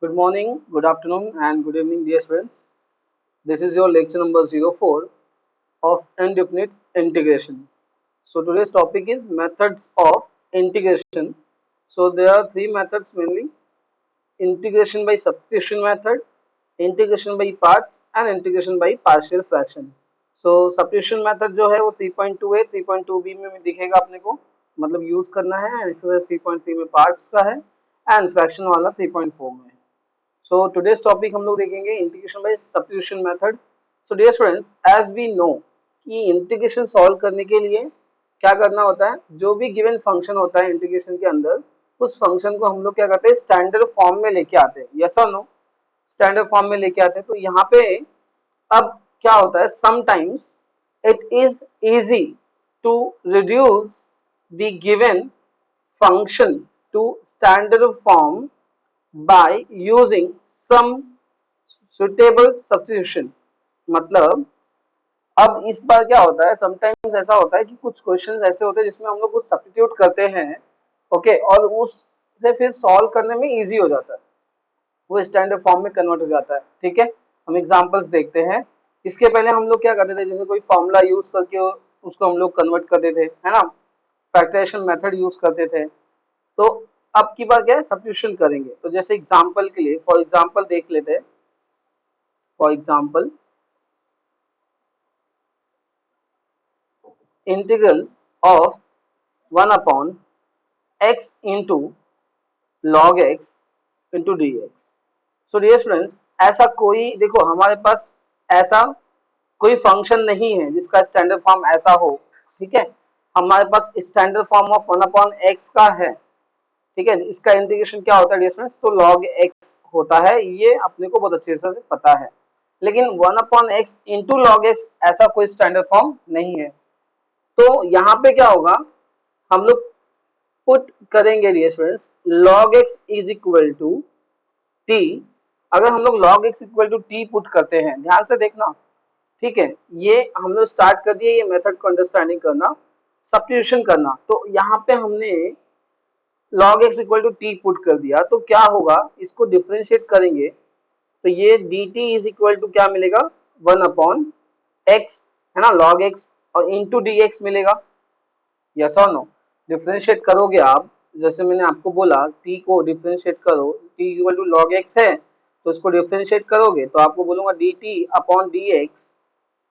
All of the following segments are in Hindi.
Good morning, good afternoon, and good evening, dear students. This is your lecture number 04 of indefinite integration. So, today's topic is methods of integration. So, there are three methods mainly: integration by substitution method, integration by parts, and integration by partial fraction. So, substitution method जो है वो 3.2 है, 3.2b में दिखेगा अपने को, मतलब यूज करना है। एक्सरसाइज 3.3 में पार्ट्स का है एंड फ्रैक्शन वाला 3.4 में है। सो टुडेस टॉपिक हम लोग देखेंगे integration by substitution method. So dear students, as we know कि इंटीग्रेशन सॉल्व करने के लिए क्या करना होता है, जो भी गिवन फंक्शन होता है इंटीग्रेशन के अंदर, उस फंक्शन को हम लोग क्या करते हैं, स्टैंडर्ड फॉर्म में लेके आते हैं। यस और नो? स्टैंडर्ड फॉर्म में लेके आते हैं। तो यहाँ पे अब क्या होता है, sometimes it is easy to reduce the given function to standard form by using some suitable substitution। मतलब अब इस बार क्या होता है, समटाइम्स ऐसा होता है कि कुछ क्वेश्चंस ऐसे होते हैं जिसमें हम लोग कुछ सब्स्टिट्यूट करते हैं, ओके, और उससे फिर सॉल्व करने में इजी हो जाता है, वो स्टैंडर्ड फॉर्म में कन्वर्ट हो जाता है। ठीक है, हम एग्जांपल्स देखते हैं। इसके पहले हम लोग क्या करते थे, जैसे कोई फॉर्मूला यूज करके उसको हम लोग कन्वर्ट करते थे, है ना, फैक्टराइजेशन मेथड यूज करते थे। तो अब की बार क्या है, सब्स्टिट्यूशन करेंगे। तो जैसे एग्जांपल के लिए, फॉर एग्जांपल देख लेते हैं। For example, integral of 1 upon x into log x into d x. So dear students, ऐसा कोई, देखो हमारे पास ऐसा कोई फंक्शन नहीं है जिसका स्टैंडर्ड फॉर्म ऐसा हो। ठीक है, हमारे पास standard form of 1 upon x का है। ठीक है, इसका इंटीग्रेशन क्या होता है डियर स्टूडेंट्स, तो log x होता है, ये अपने को बहुत अच्छे से पता है। लेकिन 1 upon x into log x ऐसा कोई स्टैंडर्ड फॉर्म नहीं है। तो यहाँ पे क्या होगा, हम लोग पुट करेंगे dear students, log x is equal to t। अगर हम लोग log x equal to t put करते हैं, ध्यान से देखना। ठीक है, ये हम लोग स्टार्ट कर दिए, ये मेथड को अंडरस्टैंडिंग करना, सब्स्टिट्यूशन करना। तो यहाँ पे हमने log x equal to t put कर दिया, तो क्या होगा, इसको डिफरेंशिएट करेंगे तो ये dt इज इक्वल टू क्या मिलेगा, 1 अपॉन एक्स, है ना, log x, और इंटू डी एक्स मिलेगा। यस और नो? डिफरेंशिएट करोगे आप, जैसे मैंने आपको बोला t को डिफरेंशिएट करो, t equal to log x है, तो इसको डिफरेंशिएट करोगे तो आपको बोलूंगा dt अपॉन डी एक्स,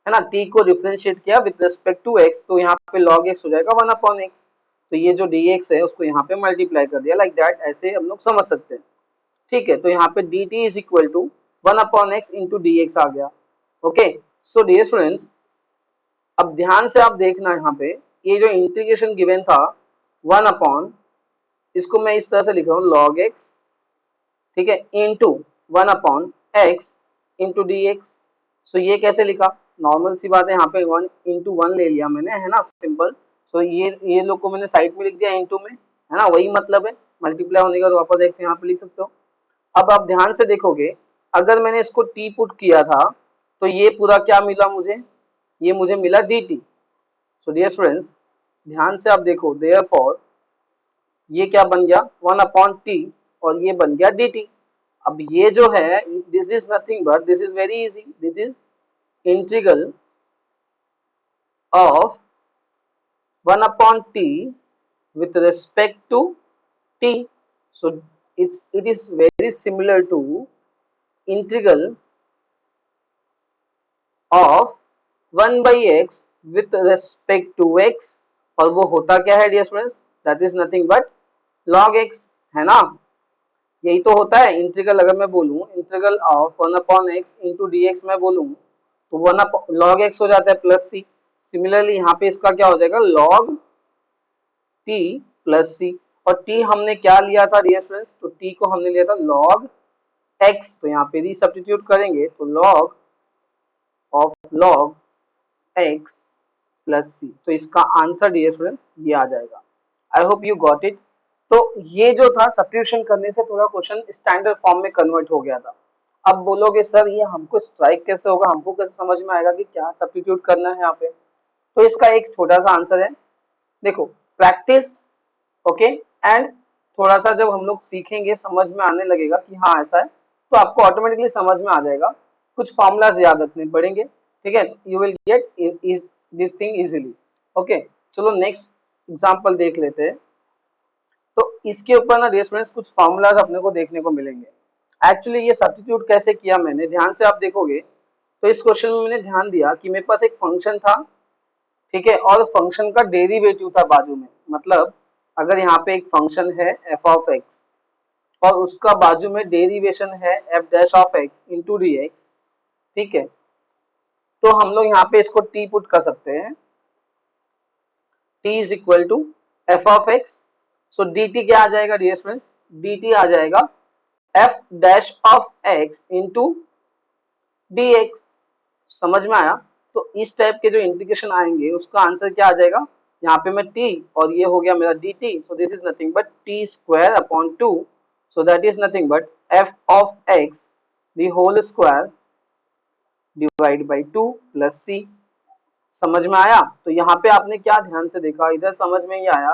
है ना। t को डिफरेंशिएट किया विद रिस्पेक्ट टू x, तो यहाँ पे log x हो जाएगा 1 अपॉन x। तो ये जो dx है उसको यहाँ पे मल्टीप्लाई कर दिया, लाइक दैट, ऐसे हम लोग समझ सकते हैं। ठीक है, तो यहाँ पे dt is equal to 1 upon x into d x आ गया। ओके, सो डियर स्टूडेंट्स, अब ध्यान से आप देखना, यहाँ पे ये जो इंटीग्रेशन गिवन था 1 अपॉन, इसको मैं इस तरह से लिख रहा हूँ log x, ठीक है, into 1 upon x into d x. So ये कैसे लिखा, नॉर्मल सी बात है, यहाँ पे 1 इंटू 1 ले लिया मैंने, है ना, सिंपल। सो ये लोग को मैंने साइड में लिख दिया इंटू में, है ना, वही मतलब है, मल्टीप्लाई होने का तो वापस एक्स यहाँ पे लिख सकते हो। अब आप ध्यान से देखोगे, अगर मैंने इसको टी पुट किया था तो ये पूरा क्या मिला मुझे, ये मुझे मिला d t. So dear students, ध्यान से आप देखो, देयरफॉर ये क्या बन गया, 1 अपॉन टी, और ये बन गया डी टी। अब ये जो है, this is nothing but, this is very easy, this is integral of 1 upon t with respect to t. So it is very similar to integral of 1 by x with respect to x, और वो होता क्या है dear students, that is nothing but log x, है ना। यही तो होता है इंटीग्रल। अगर मैं बोलूं integral of 1 upon x into d x मैं बोलूं, तो 1 log x हो जाता है प्लस सी। सिमिलरली यहाँ पे इसका क्या हो जाएगा, log t प्लस सी। और t हमने क्या लिया था डियर स्टूडेंट्स, तो t को हमने लिया था log x, तो यहाँ पे सब्स्टिट्यूट करेंगे तो log of log x plus सी। तो इसका आंसर डियर स्टूडेंट्स ये आ जाएगा। I hope you got it. तो ये जो था, सब्स्टिट्यूशन करने से थोड़ा क्वेश्चन स्टैंडर्ड फॉर्म में कन्वर्ट हो गया था। अब बोलोगे सर ये हमको स्ट्राइक कैसे होगा, हमको कैसे समझ में आएगा कि क्या सब्स्टिट्यूट करना है यहाँ पे। तो इसका एक छोटा सा आंसर है, देखो, प्रैक्टिस, ओके, एंड थोड़ा सा जब हम लोग सीखेंगे समझ में आने लगेगा कि हाँ ऐसा है, तो आपको ऑटोमेटिकली समझ में आ जाएगा, कुछ फॉर्मूलाज याद रखने पड़ेंगे, ठीक है, you will get this thing easily. Okay, चलो नेक्स्ट एग्जांपल देख लेते हैं। तो इसके ऊपर ना डियर स्टूडेंट्स कुछ फॉर्मूलाज अपने को देखने को मिलेंगे। एक्चुअली ये सब्स्टिट्यूट कैसे किया मैंने, ध्यान से आप देखोगे तो इस क्वेश्चन में मैंने ध्यान दिया कि मेरे पास एक फंक्शन था, ठीक है, और फंक्शन का डेरिवेटिव था बाजू में। मतलब अगर यहाँ पे एक फंक्शन है एफ ऑफ एक्स और उसका बाजू में डेरिवेशन है F dash of x into d x, ठीक है, तो हम लोग यहाँ पे इसको टी पुट कर सकते हैं, t is equal to f of x. So d t क्या आ जाएगा डियर फ्रेंड्स, डी टी आ जाएगा f dash of x into d x. समझ में आया? तो इस टाइप के जो इंटीग्रेशन आएंगे उसका आंसर क्या आ जाएगा, यहाँ पे मैं t और ये हो गया मेरा dt, so this is nothing but t square upon 2, so that is nothing but f of x the whole square divide by 2 plus c। समझ में आया? तो यहाँ पे आपने क्या ध्यान से देखा, इधर समझ में ही आया,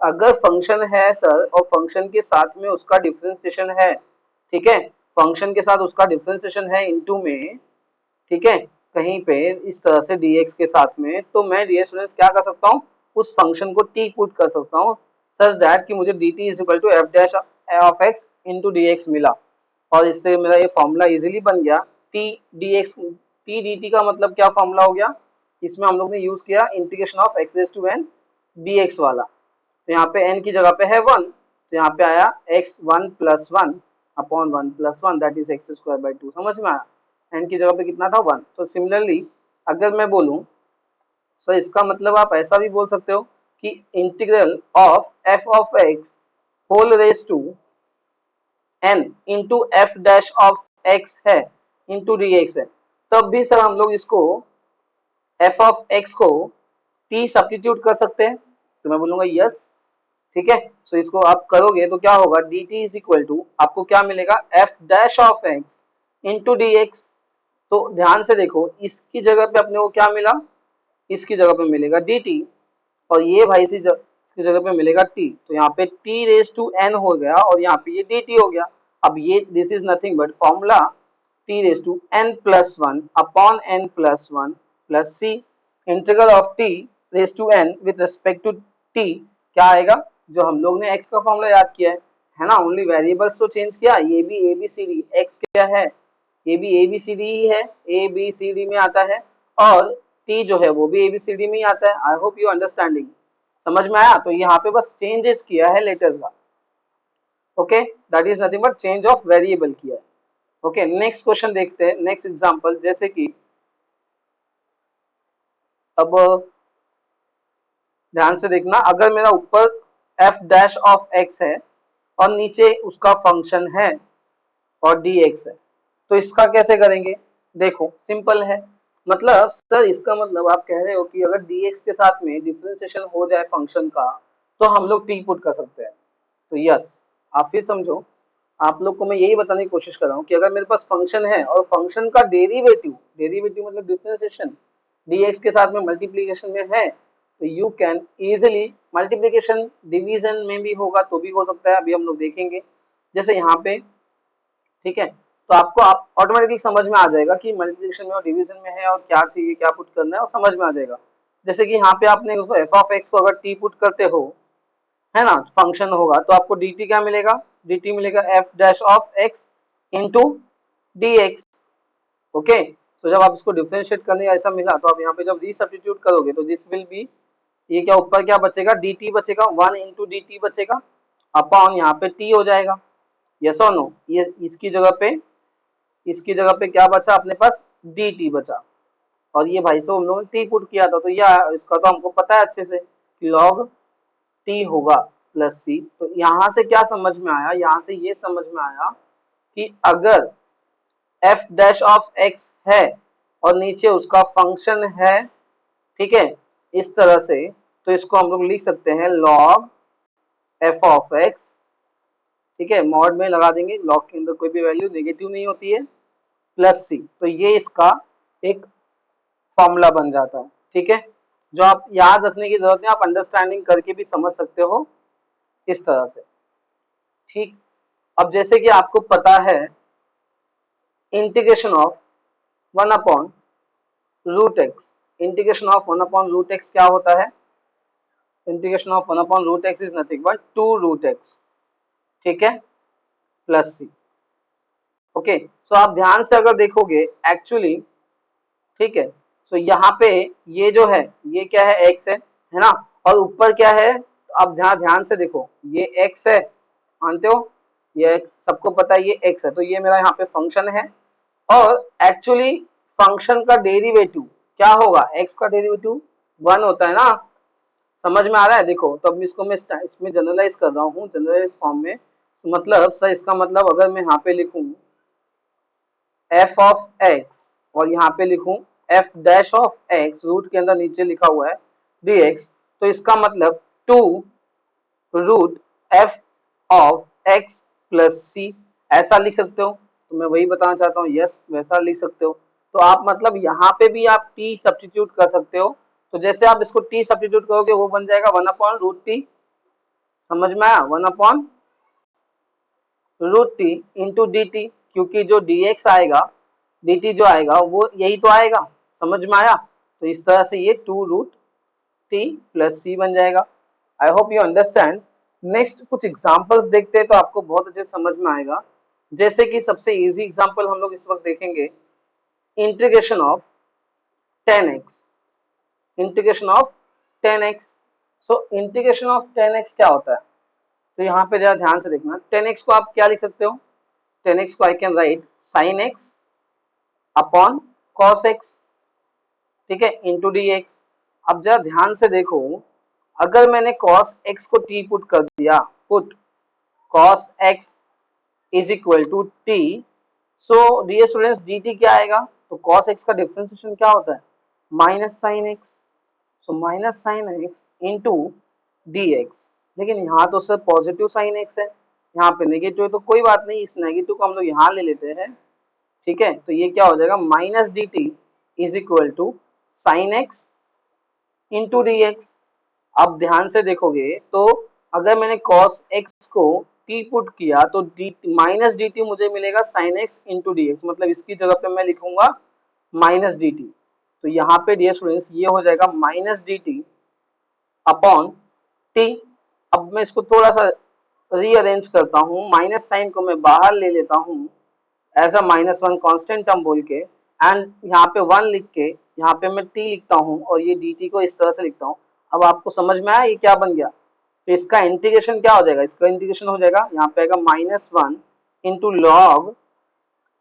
अगर फंक्शन है सर और फंक्शन के साथ में उसका डिफरेंशिएशन है, ठीक है, फंक्शन के साथ उसका डिफरेंशिएशन है इनटू में, ठीक है, कहीं पे इस तरह से dx के साथ में, तो मैं डियर स्टूडेंट्स क्या कर सकता हूँ, उस फंक्शन को t पुट कर सकता हूँ सच दैट कि मुझे dt is equal to f dash of x into d x मिला, और इससे मेरा ये फॉर्मूला इजीली बन गया। t dx t dt का मतलब क्या फॉर्मूला हो गया, इसमें हम लोग ने यूज किया integration of x raise to n dx वाला, तो यहाँ पे n की जगह पे है 1, तो यहाँ पे आया x 1 plus 1 upon 1 plus 1 that is x square by 2। समझ में आया? n की जगह पे कितना था 1। तो सिमिलरली अगर मैं बोलूं, सो इसका मतलब आप ऐसा भी बोल सकते हो कि integral of f of x whole raise to n into f dash of x है इंटू डी एक्स है, तब भी सर हम लोग इसको f ऑफ x को t सब्स्टिट्यूट कर सकते हैं, तो मैं बोलूंगा यस, ठीक है। सो इसको आप करोगे तो क्या होगा, d t is equal to आपको क्या मिलेगा, f dash of x into d x. तो ध्यान से देखो, इसकी जगह पे अपने को क्या मिला, इसकी जगह पे मिलेगा डी टी, और ये भाई इसकी जगह पे मिलेगा टी, तो यहाँ पे टी रेज टू एन हो गया और यहाँ पे ये डी टी हो गया। अब ये this is nothing but formula t raise to n plus one upon n plus one plus c, integral of t raise to n with respect to t क्या आएगा, जो हम लोग ने एक्स का फॉर्मूला याद किया है ना, ओनली वेरिएबल्स तो चेंज किया, ये भी a b c d, x क्या है, ये भी ए बी सी डी ही है, ए बी सी डी में आता है, और टी जो है वो भी ए बी सी डी में ही आता है। आई होप यू अंडरस्टैंडिंग, समझ में आया? तो यहाँ पे बस चेंजेस किया है लेटर का, okay, that is nothing but change of variable किया है। ओके, नेक्स्ट क्वेश्चन देखते हैं, नेक्स्ट एग्जांपल, जैसे कि अब ध्यान से देखना, अगर मेरा ऊपर एफ डैश ऑफ एक्स है और नीचे उसका फंक्शन है और डी एक्स है, तो इसका कैसे करेंगे, देखो सिंपल है, मतलब सर इसका मतलब आप कह रहे हो कि अगर डी एक्स के साथ में डिफरेंशिएशन हो जाए फंक्शन का तो हम लोग टी पुट कर सकते हैं। तो यस, आप फिर समझो, आप लोग को मैं यही बताने की कोशिश कर रहा हूँ कि अगर मेरे पास फंक्शन है और फंक्शन का डेरिवेटिव, डेरिवेटिव मतलब डिफरेंशिएशन dx के साथ में मल्टीप्लीकेशन में है, तो you can easily, multiplication division में भी होगा तो भी हो सकता है, अभी हम लोग देखेंगे, जैसे यहाँ पे, ठीक है, तो आपको आप ऑटोमेटिकली समझ में आ जाएगा कि मल्टीप्लिकेशन में और डिवीजन में है और क्या चाहिए, क्या पुट करना है, और समझ में आ जाएगा। जैसे कि यहाँ पे आपने एफ ऑफ एक्स को अगर टी पुट करते हो, है ना, फंक्शन होगा, तो आपको डी टी क्या मिलेगा, डी टी मिलेगा f dash of x into d x. Okay, तो जब आप इसको डिफरेंशिएट करने ऐसा मिला, तो आप यहाँ पे जब रीसब्स्टिट्यूट करोगे तो दिस विल बी, ये क्या ऊपर क्या बचेगा, डी टी बचेगा, 1 इंटू डी टी बचेगा अपॉन यहाँ पे टी हो जाएगा, यस और नो, ये इसकी जगह पे क्या बचा अपने पास, डी टी बचा, और ये भाई साहब हम लोगों ने टी पुट किया था, तो यह इसका तो हमको पता है अच्छे से कि लॉग टी होगा प्लस सी। तो यहाँ से क्या समझ में आया, यहाँ से ये समझ में आया कि अगर एफ डैश ऑफ एक्स है और नीचे उसका फंक्शन है, ठीक है, इस तरह से, तो इसको हम लोग लिख सकते हैं लॉग एफ ऑफ एक्स, ठीक है, मॉड में लगा देंगे, लॉग के अंदर कोई भी वैल्यू नेगेटिव नहीं होती है, प्लस सी, तो ये इसका एक फॉर्मूला बन जाता है, ठीक है, जो आप याद रखने की जरूरत है, आप अंडरस्टैंडिंग करके भी समझ सकते हो इस तरह से, ठीक। अब जैसे कि आपको पता है integration of 1/√x। Integration of 1/√x क्या होता है? Integration of 1/√x is nothing but 2√x, ठीक है, प्लस सी। ओके, सो आप ध्यान से अगर देखोगे एक्चुअली, ठीक है, तो यहाँ पे ये जो है ये क्या है, x है ना, और ऊपर क्या है, तो आप ध्यान ध्यान से देखो, ये x है, मानते हो, ये सबको पता है ये x है, तो ये मेरा यहाँ पे फंक्शन है। और एक्चुअली फंक्शन का डेरिवेटिव क्या होगा, x का डेरिवेटिव 1 होता है ना, समझ में आ रहा है? देखो, तो अब इसको मैं इसमें जनरलाइज कर रहा हूँ, जनरलाइज फॉर्म में, तो मतलब सर इसका मतलब अगर मैं यहाँ पे लिखूँ एफ ऑफ एक्स और यहाँ पे लिखूं f dash of x, root के अंदर नीचे लिखा हुआ है डी एक्स, तो इसका मतलब 2√f ऑफ एक्स प्लस सी, ऐसा लिख सकते हो। तो मैं वही बताना चाहता हूँ, यस वैसा लिख सकते हो। तो आप मतलब यहाँ पे भी आप टी सब्स्टिट्यूट कर सकते हो, तो जैसे आप इसको टी सब्स्टिट्यूट करोगे वो बन जाएगा 1/√t, समझ में आया, 1/√t इंटू डी टी, क्योंकि जो डी एक्स आएगा, डी टी जो आएगा वो यही तो आएगा, समझ में आया? तो इस तरह से ये 2√t प्लस सी बन जाएगा। I hope you understand. Next कुछ एग्जांपल्स देखते हैं तो आपको बहुत अच्छे समझ में आएगा। जैसे कि सबसे इजी एग्जांपल हम लोग इस वक्त देखेंगे, integration of 10x, integration of 10x। So integration of 10x क्या होता है, तो यहाँ पे जरा ध्यान से देखना, 10x को आप क्या लिख सकते हो, 10x को I can write sin x upon cos x, ठीक है, इंटू डी एक्स। अब जरा ध्यान से देखो, अगर मैंने cos x को t पुट कर दिया, put cos x is equal to t, so dear students dt क्या आएगा, तो cos x का डिफरेंशिएशन क्या होता है, minus sine x, so minus sine x into d x. लेकिन यहाँ तो सर पॉजिटिव साइन x है, यहाँ पे नेगेटिव है, तो कोई बात नहीं, इस नेगेटिव को हम लोग यहाँ ले लेते हैं, ठीक है, तो ये क्या हो जाएगा, minus d t is equal to sine x into d x. अब ध्यान से देखोगे तो अगर मैंने cos x को t पुट किया तो डी माइनस डी टी मुझे मिलेगा sin x into d x, मतलब इसकी जगह पे मैं लिखूंगा माइनस डी टी। तो यहाँ पे डियर स्टूडेंट्स ये हो जाएगा minus d T upon T. अब मैं इसको थोड़ा सा रीअरेंज करता हूँ, माइनस साइन को मैं बाहर ले लेता हूँ एज अ -1 कांस्टेंट टर्म बोल के, एंड यहाँ पे 1 लिख के यहाँ पे मैं t लिखता हूँ और ये dt को इस तरह से लिखता हूँ। अब आपको समझ में आया ये क्या बन गया, तो इसका इंटीग्रेशन क्या हो जाएगा, इसका इंटीग्रेशन हो जाएगा यहाँ पे आएगा -1 इंटू लॉग,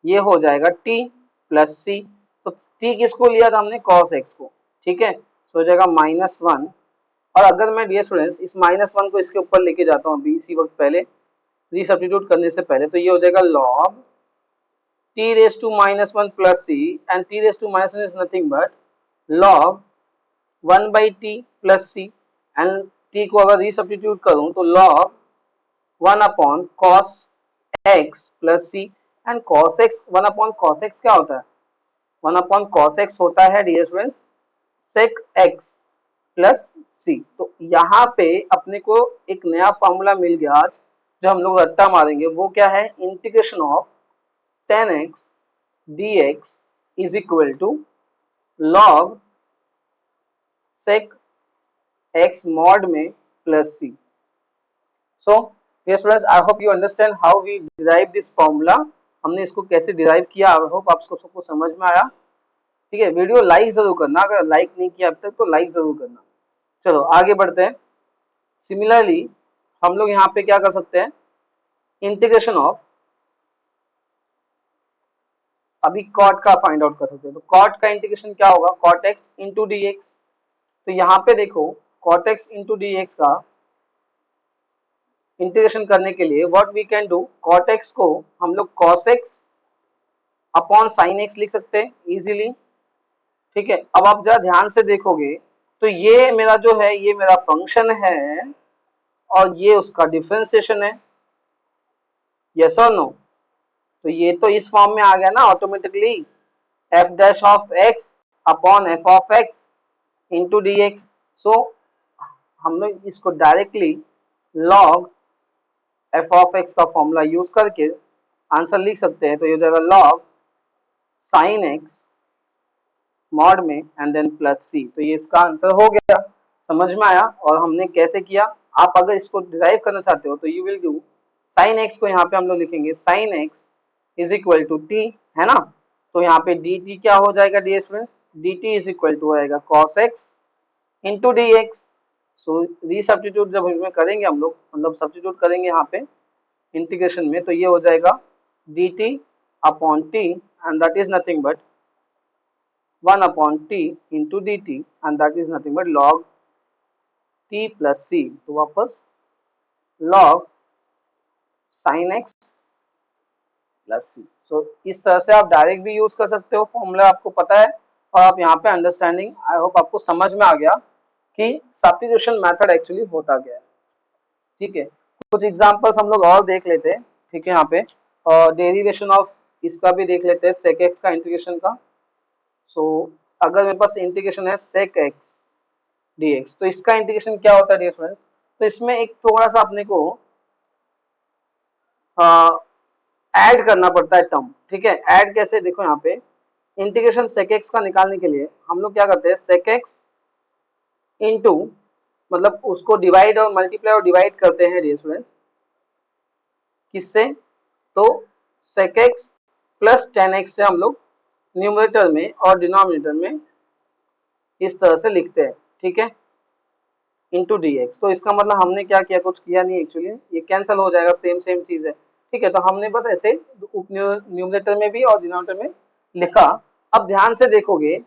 ये हो जाएगा t प्लस सी। तो t किसको लिया था हमने, cos x को, ठीक है, तो हो जाएगा -1। और अगर मैं डियर स्टूडेंट्स इस -1 को इसके ऊपर लेके जाता हूँ अभी इसी वक्त पहले रीसब्स्टिट्यूट करने से पहले, तो ये हो जाएगा log t raised to -1 plus c, and t raised to -1 is nothing but log 1 by t plus c, and t को अगर रीसब्स्टिट्यूट करूं तो log 1 upon cos x plus c, and cos x 1 upon cos x क्या होता है, 1 upon cos x होता है dear students sec x plus सी। तो यहाँ पे अपने को एक नया फॉर्मूला मिल गया आज, जो हम लोग रट्टा मारेंगे, वो क्या है, integration of 10x dx is equal to log sec x mod में plus c. So yes students, I hope you understand how we derive this formula. हमने इसको कैसे डिराइव किया, आई होप आपको सबको समझ में आया, ठीक है। वीडियो लाइक जरूर करना, अगर लाइक नहीं किया अब तक तो लाइक जरूर करना। चलो आगे बढ़ते हैं। सिमिलरली हम लोग यहाँ पे क्या कर सकते हैं, इंटीग्रेशन ऑफ, अभी कॉट का फाइंड आउट कर सकते हैं, तो कॉट का इंटीग्रेशन क्या होगा, cot x into d x. तो यहाँ पे देखो cot x into d x का इंटीग्रेशन करने के लिए what we can do, cot x को हम लोग cos x upon sin x लिख सकते हैं इजीली, ठीक है। अब आप जरा ध्यान से देखोगे तो ये मेरा जो है ये मेरा फंक्शन है और ये उसका डिफरेंशिएशन है, यस और नो। तो ये तो इस फॉर्म में आ गया ना automatically, f dash of x upon f of x into d x. So हम लोग इसको directly log f of x का फॉर्मूला यूज करके आंसर लिख सकते हैं, तो ये हो जाएगा लॉग साइन एक्स मॉड में एंड देन प्लस सी। तो ये इसका आंसर हो गया, समझ में आया। और हमने कैसे किया, आप अगर इसको डिराइव करना चाहते हो तो you will do sine x को यहाँ पे हम लोग लिखेंगे sine x is equal to t, है ना। तो यहाँ पे डी टी क्या हो जाएगा dear students, d t is equal to आएगा cos x into d x. So resubstitute जब इसमें करेंगे हम लोग, मतलब सब्स्टिट्यूट करेंगे यहाँ पे इंटीग्रेशन में, तो ये हो जाएगा D T upon T and that is nothing but 1 upon t into dt and that is nothing but log t plus c। तो वापस log sin x plus c। सो इस तरह से आप डायरेक्ट भी यूज कर सकते हो, फॉर्मूला आपको पता है और आप यहाँ पे अंडरस्टैंडिंग, आई होप आपको समझ में आ गया कि सब्स्टिट्यूशन मेथड एक्चुअली होता क्या है। ठीक है, कुछ एग्जांपल्स हम लोग और देख लेते हैं। ठीक है, यहाँ पे डेरिवेशन ऑफ इसका भी देख लेते हैं, sec x का इंटीग्रेशन का। सो अगर मेरे पास इंटीग्रेशन है sec x dx, तो इसका इंटीग्रेशन क्या होता है डियर फ्रेंड्स। तो इसमें एक थोड़ा सा अपने को ऐड करना पड़ता है टर्म। ठीक है, ऐड कैसे, देखो यहाँ पे इंटीग्रेशन sec x का निकालने के लिए हम लोग क्या करते हैं, sec x इंटू, मतलब उसको डिवाइड और मल्टीप्लाई और डिवाइड करते हैं डियर स्टूडेंट्स, किससे, तो sec x plus tan x से हम लोग न्यूमरेटर में और डिनोमिनेटर में इस तरह से लिखते हैं। ठीक है, इंटू डी एक्स। तो इसका मतलब हमने क्या किया, कुछ किया नहीं एक्चुअली, ये कैंसिल हो जाएगा, सेम सेम चीज है। ठीक है, तो हमने बस ऐसे न्यूमरेटर में भी और डिनोमिनेटर में लिखा। अब ध्यान से देखोगे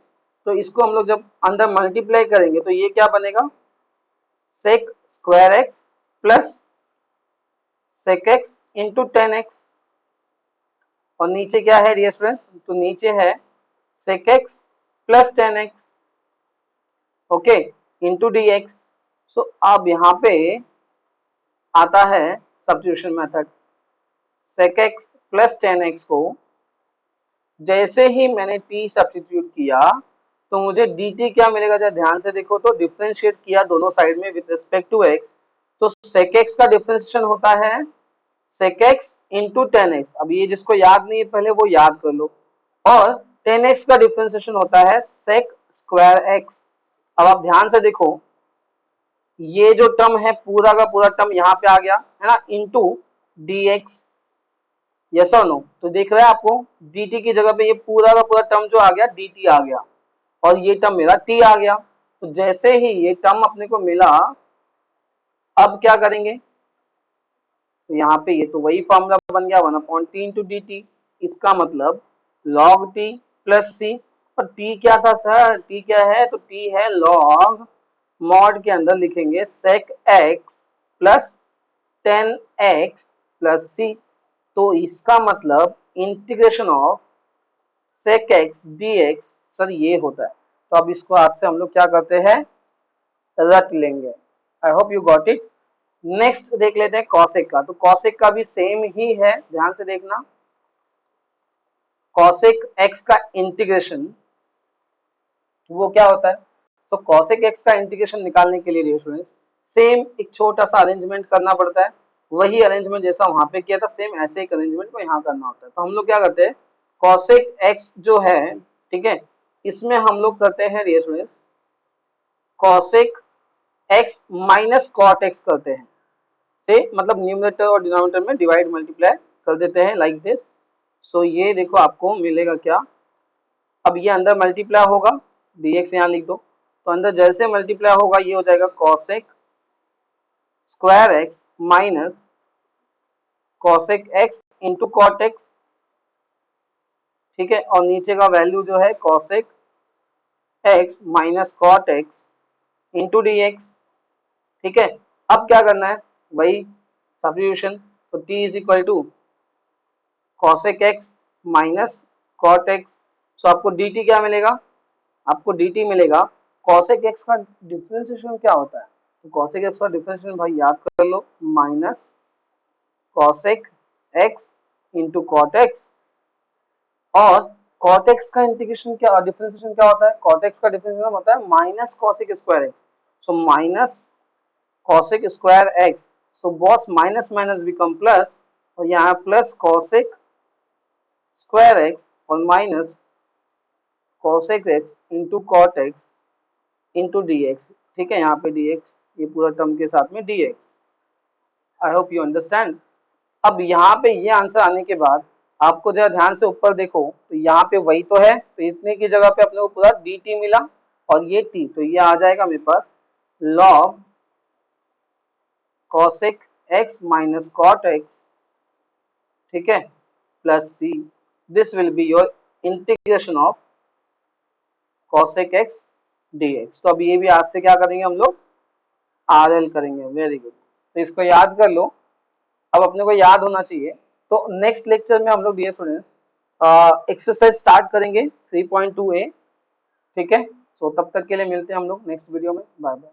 तो इसको हम लोग जब अंदर मल्टीप्लाई करेंगे तो ये क्या बनेगा, sec square x plus sec x into tan x. और नीचे क्या है डियर स्टूडेंट्स, तो नीचे है sec x plus tan x, okay, into d x. So अब यहाँ पे आता है substitution method. sec x plus tan x को जैसे ही मैंने t सब्स्टिट्यूट किया तो मुझे dt क्या मिलेगा, जरा ध्यान से देखो तो डिफरेंशिएट किया दोनों साइड में विद रिस्पेक्ट टू x, तो sec x का डिफरेंशिएशन होता है sec x into tan x. अब ये जिसको याद नहीं है पहले वो याद कर लो। और टेन एक्स का डिफरेंशिएशन होता है sec स्क्वायर x। अब आप ध्यान से देखो, ये जो टर्म है पूरा का पूरा टर्म यहाँ पे आ गया है ना, इंटू डी एक्स, यस और नो। तो देख रहे हैं आपको dt की जगह पे ये पूरा का पूरा टर्म जो आ गया dt आ गया और ये टर्म मेरा t आ गया। तो जैसे ही ये टर्म अपने को मिला, अब क्या करेंगे, तो यहाँ पे ये तो वही फॉर्मूला बन गया 1/t इंटू डी टी। इसका मतलब log t प्लस सी। और t क्या था सर, t क्या है, तो t है log, मॉड के अंदर लिखेंगे sec x plus tan x plus सी। तो इसका मतलब integration of sec x dx sir ये होता है। तो अब इसको आज से हम लोग क्या करते हैं, रट लेंगे। आई hope you got it. Next देख लेते हैं कॉसेक का। तो कॉसेक का भी सेम ही है, ध्यान से देखना। कॉसेक एक्स का इंटीग्रेशन वो क्या होता है, तो कॉसेक एक्स का इंटीग्रेशन निकालने के लिए स्टूडेंट्स सेम एक छोटा सा अरेंजमेंट करना पड़ता है। वही अरेंजमेंट जैसा वहां पे किया था सेम ऐसे एक अरेंजमेंट को यहाँ करना होता है। तो हम लोग क्या करते हैं, कॉसेक एक्स जो है, ठीक है, इसमें हम लोग करते हैं students cosec x minus cot x करते हैं, से मतलब न्यूमरेटर और डिनोमिनेटर में डिवाइड मल्टीप्लाई कर देते हैं लाइक दिस। सो ये देखो आपको मिलेगा क्या, अब ये अंदर मल्टीप्लाई होगा, dx यहाँ लिख दो, तो अंदर जैसे मल्टीप्लाई होगा ये हो जाएगा cosec square x minus cosec x into cot x. ठीक है, और नीचे का वैल्यू जो है cosec x minus cot x into d x. ठीक है, अब क्या करना है, वही सब्स्टिट्यूशन। तो t is equal to cosec x minus cot x. So आपको dt क्या मिलेगा, आपको dt मिलेगा, कॉसेक एक्स का डिफरेंशिएशन क्या होता है, तो कॉसेक एक्स का डिफरेंशिएशन भाई याद कर लो, minus cosec x into cot x. और कॉट एक्स का इंटीग्रेशन क्या, डिफरेंशिएशन क्या होता है, कॉट एक्स का डिफरेंशिएशन होता है minus cosec square x. So minus cosec square x, so boss minus minus become plus, और यहाँ प्लस कॉसेक स्क्वायर एक्स और minus cosec x into cot x into d x. ठीक है, यहाँ पे डी एक्स, ये पूरा टर्म के साथ में D x. I hope you understand. अब यहाँ पे ये आंसर आने के बाद आपको जरा ध्यान से ऊपर देखो, तो यहाँ पे वही तो है, तो इतने की जगह पे अपने को पूरा डी टी मिला, और ये टी, तो ये आ जाएगा मेरे पास log cosec x minus cot x, ठीक है, plus c, this will be your integration of cosec x dx। तो अब ये भी आज से क्या करेंगे हम लोग, आर एल करेंगे। वेरी गुड, तो इसको याद कर लो, अब अपने को याद होना चाहिए। तो नेक्स्ट लेक्चर में हम लोग डियर स्टूडेंट्स एक्सरसाइज स्टार्ट करेंगे 3.2a। ठीक है, तो तब तक के लिए मिलते हैं हम लोग नेक्स्ट वीडियो में। Bye bye.